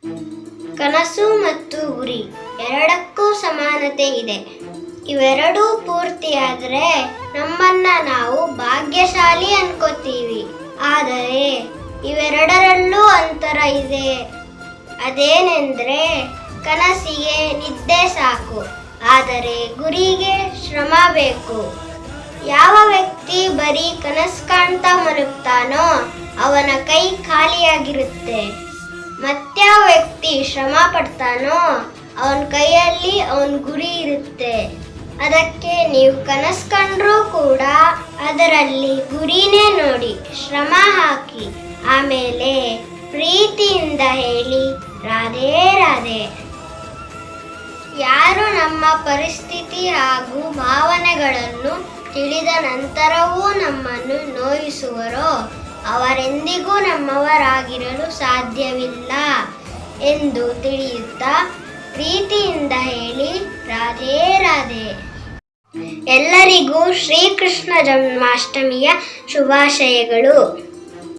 ಕನಸು ಮತ್ತು ಗುರಿ ಎರಡಕ್ಕೂ ಸಮಾನತೆ ಇದೆ. ಇವೆರಡೂ ಪೂರ್ತಿಯಾದರೆ ನಮ್ಮನ್ನ ನಾವು ಭಾಗ್ಯಶಾಲಿ ಅನ್ಕೋತೀವಿ. ಆದರೆ ಇವೆರಡರಲ್ಲೂ ಅಂತರ ಇದೆ. ಅದೇನೆಂದ್ರೆ ಕನಸಿಗೆ ನಿದ್ದೆ ಸಾಕು, ಆದರೆ ಗುರಿಗೆ ಶ್ರಮ ಬೇಕು. ಯಾವ ವ್ಯಕ್ತಿ ಬರೀ ಕನಸು ಕಾಣ್ತಾ ಮಲಗ್ತಾನೋ ಅವನ ಕೈ ಖಾಲಿಯಾಗಿರುತ್ತೆ. ಮತ್ಯಾವ ವ್ಯಕ್ತಿ ಶ್ರಮ ಪಡ್ತಾನೋ ಅವನ ಕೈಯಲ್ಲಿ ಅವನ ಗುರಿ ಇರುತ್ತೆ. ಅದಕ್ಕೆ ನೀವು ಕನಸು ಕಂಡ್ರೂ ಕೂಡ ಅದರಲ್ಲಿ ಗುರಿನೇ ನೋಡಿ, ಶ್ರಮ ಹಾಕಿ, ಆಮೇಲೆ ಪ್ರೀತಿಯಿಂದ ಹೇಳಿ ರಾಧೇ ರಾಧೆ. ಯಾರು ನಮ್ಮ ಪರಿಸ್ಥಿತಿ ಹಾಗೂ ಭಾವನೆಗಳನ್ನು ತಿಳಿದ ನಂತರವೂ ನಮ್ಮನ್ನು ನೋಯಿಸುವರೋ ಅವರೆಂದಿಗೂ ನಮ್ಮವರಾಗಿರಲು ಸಾಧ್ಯವಿಲ್ಲ ಎಂದು ತಿಳಿಯುತ್ತಾ ಪ್ರೀತಿಯಿಂದ ಹೇಳಿ ರಾಧೇ ರಾಧೆ. ಎಲ್ಲರಿಗೂ ಶ್ರೀಕೃಷ್ಣ ಜನ್ಮಾಷ್ಟಮಿಯ ಶುಭಾಶಯಗಳು.